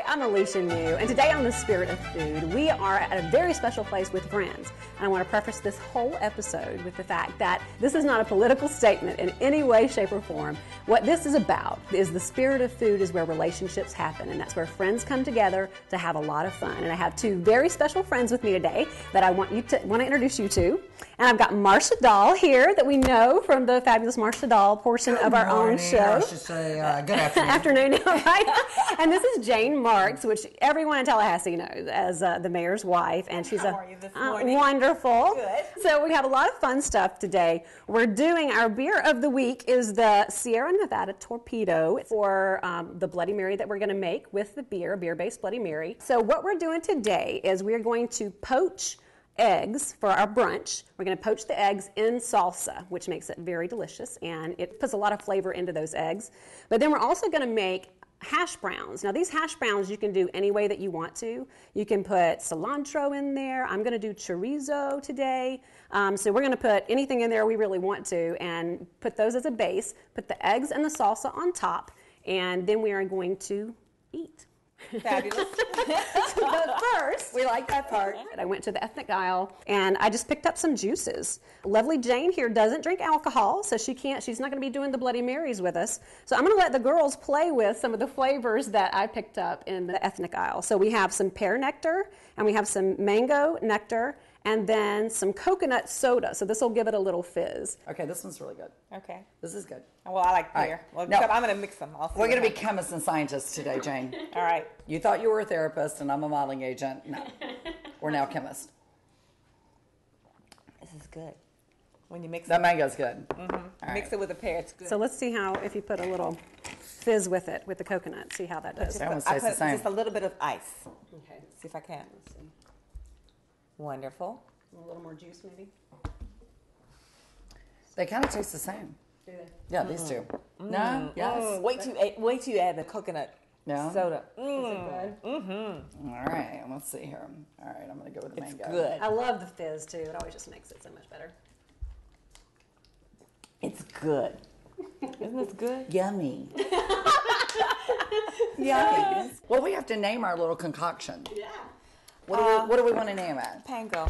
Hi, I'm Alicia New, and today on The Spirit of Food, we are at a very special place with friends. And I want to preface this whole episode with the fact that this is not a political statement in any way, shape, or form. What this is about is the spirit of food is where relationships happen, and that's where friends come together to have a lot of fun. And I have two very special friends with me today that I want to introduce you to. And I've got Marcia Dahl here that we know from the fabulous Marcia Dahl portion of our own show. I should say good afternoon. Afternoon, right? And this is Jane Marks, which everyone in Tallahassee knows as the mayor's wife, and she's How are you this morning? Wonderful. Good. So we have a lot of fun stuff today. We're doing our beer of the week is the Sierra Nevada Torpedo for the Bloody Mary that we're going to make with the beer-based Bloody Mary. So what we're doing today is we're going to poach eggs for our brunch. We're going to poach the eggs in salsa, which makes it very delicious, and it puts a lot of flavor into those eggs. But then we're also going to make hash browns. Now these hash browns you can do any way that you want to. You can put cilantro in there. I'm going to do chorizo today. So we're going to put anything in there we really want to and put those as a base, put the eggs and the salsa on top, and then we are going to eat. Fabulous. But first, we like that part. I went to the ethnic aisle and I just picked up some juices. Lovely Jane here doesn't drink alcohol, so she's not going to be doing the Bloody Marys with us. So I'm going to let the girls play with some of the flavors that I picked up in the ethnic aisle. So we have some pear nectar and we have some mango nectar and then some coconut soda. So this will give it a little fizz. Okay, this one's really good. Okay. This is good. Well, I like beer. Right. Well, No. I'm going to mix them. We're going to be chemists and scientists today, Jane. All right. You thought you were a therapist and I'm a modeling agent. No, we're now chemists. This is good. When you mix That it, mango's good. mix it with a pear, it's good. So let's see how, if you put a little fizz with it, with the coconut, see how that does. That almost I tastes the put same. just a little bit of ice. Okay, See if I can. let's see. Wonderful. A little more juice maybe? They kind of taste the same. Do they? Yeah, these two. No? Yes? Wait till you add the coconut No? soda. Is it good? All right, let's see here. All right, I'm going to go with the It's mango. good. I love the fizz too. It always just makes it so much better. It's good. Isn't this good? Yummy. Yummy. Well, we have to name our little concoction. Yeah. What do we want to name it? Pango.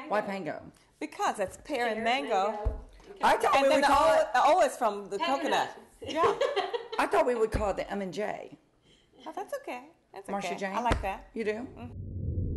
Why pango? Because that's pear and mango. I thought And we then would the call it. O is from the coconut. Yeah. I thought we would call it the M&J. Oh, that's okay. That's Marcia okay. Jane? I like that. You do?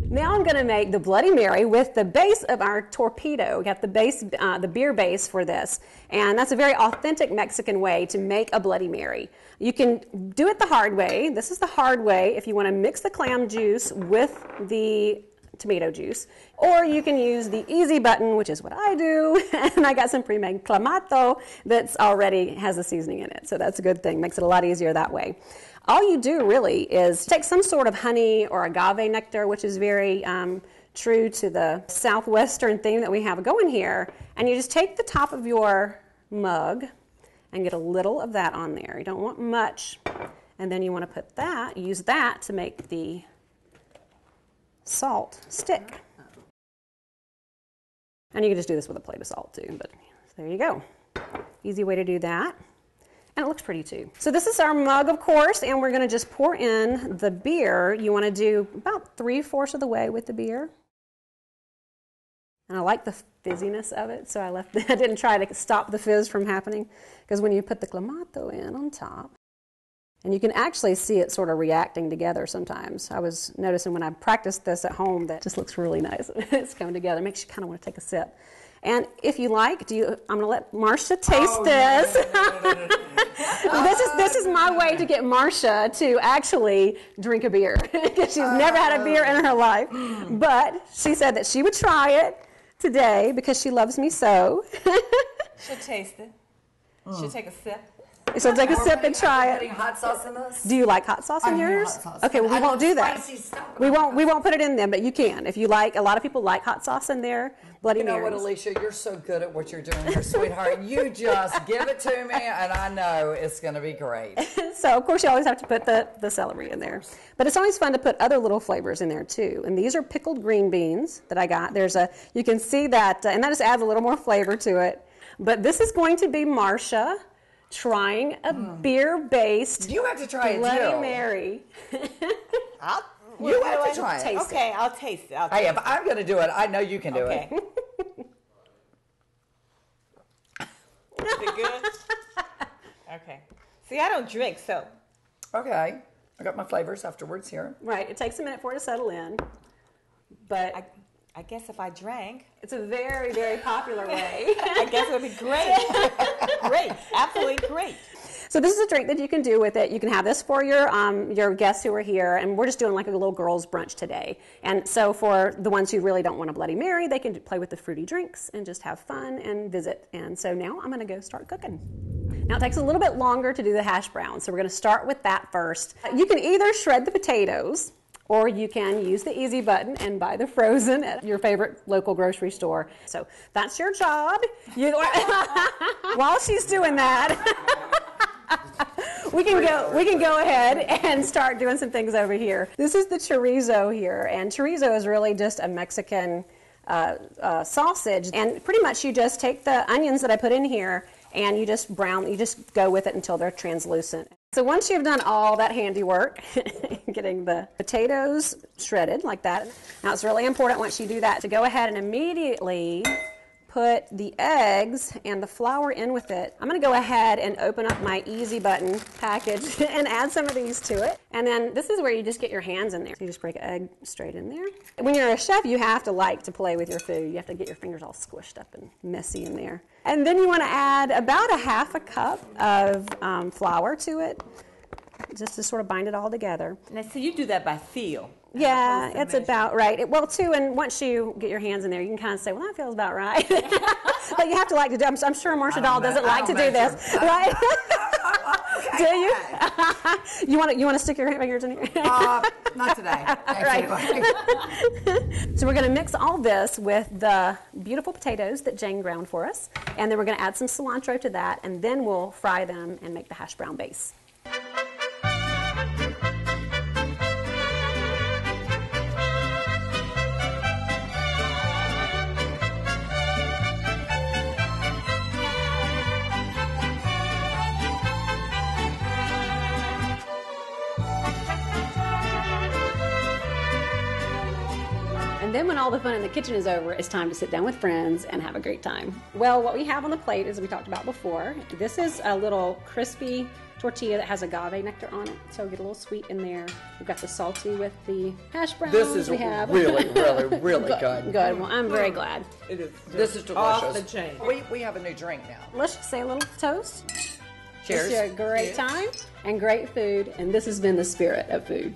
Now I'm going to make the Bloody Mary with the base of our torpedo. We got the base, the beer base for this, and that's a very authentic Mexican way to make a Bloody Mary. You can do it the hard way. This is the hard way if you want to mix the clam juice with the tomato juice, or you can use the easy button, which is what I do, and I got some pre-made clamato that's already has a seasoning in it, so that's a good thing. Makes it a lot easier that way. All you do really is take some sort of honey or agave nectar, which is very true to the southwestern theme that we have going here, and you just take the top of your mug and get a little of that on there. You don't want much, and then you want to put that, use that to make the salt stick. And you can just do this with a plate of salt too, but there you go. Easy way to do that. And it looks pretty too. So this is our mug, of course, and we're going to just pour in the beer. You want to do about 3/4 of the way with the beer. And I like the fizziness of it, so I didn't try to stop the fizz from happening, because when you put the clamato in on top, and you can actually see it sort of reacting together sometimes. I was noticing when I practiced this at home that it just looks really nice. It's coming together. It makes you kind of want to take a sip. And if you like, I'm going to let Marcia taste this. This is my way to get Marcia to actually drink a beer, because she's never had a beer in her life. But she said that she would try it today because she loves me so. She'll taste it. She'll take a sip. So take a sip and try Putting it. hot sauce in this? Do you like hot sauce in I hate yours? hot sauce. Okay, well we I won't love do that. spicy stuff. We won't put it in them, but you can if you like. A lot of people like hot sauce in their Bloody You know what, Marys. Alicia? You're so good at what you're doing here, sweetheart. You just give it to me, and I know it's going to be great. So of course you always have to put the celery in there, but it's always fun to put other little flavors in there too. And these are pickled green beans that I got. You can see that, and that just adds a little more flavor to it. But this is going to be Marcia trying a beer-based You have to try it Bloody too. Mary. You have to try it. Taste Okay, I'll taste it. Hey, if I'm going to do it, I know you can do Okay. it. Is it good? Okay. See, I don't drink, so. Okay. I got my flavors afterwards here. Right. It takes a minute for it to settle in. But I guess if I drank, it's a very, very popular way. I guess it would be great. Great. Absolutely great. So this is a drink that you can do with it. You can have this for your guests who are here, and we're just doing like a little girls' brunch today. And so for the ones who really don't want a Bloody Mary, they can play with the fruity drinks and just have fun and visit. And so now I'm going to go start cooking. Now it takes a little bit longer to do the hash browns, so we're going to start with that first. You can either shred the potatoes, or you can use the easy button and buy the frozen at your favorite local grocery store. So that's your job. While she's doing that, we can go ahead and start doing some things over here. This is the chorizo here, and chorizo is really just a Mexican sausage. And pretty much you just take the onions that I put in here and you just go with it until they're translucent. So once you've done all that handiwork, getting the potatoes shredded like that, now it's really important once you do that to go ahead and immediately put the eggs and the flour in with it. I'm going to go ahead and open up my easy button package and add some of these to it. And then this is where you just get your hands in there. You just break an egg straight in there. When you're a chef, you have to like to play with your food. You have to get your fingers all squished up and messy in there. And then you want to add about a half a cup of flour to it, just to sort of bind it all together. Now, so you do that by feel. Yeah, it's about right. And once you get your hands in there, you can kind of say, well, that feels about right. But you have to like to do it. I'm sure Marcia Dahl doesn't like to do this, right? Do you? You want to stick your fingers in here? Not today. Right. So we're going to mix all this with the beautiful potatoes that Jane ground for us, and then we're going to add some cilantro to that, and then we'll fry them and make the hash brown base. And then when all the fun in the kitchen is over, it's time to sit down with friends and have a great time. Well, what we have on the plate, as we talked about before, this is a little crispy tortilla that has agave nectar on it, so get a little sweet in there. We've got the salty with the hash browns. This is really good. Good. Well, I'm very glad. It is. This is delicious. Off the chain. We have a new drink now. Let's just say a little toast. Cheers. It's a great time and great food, and this has been the spirit of food.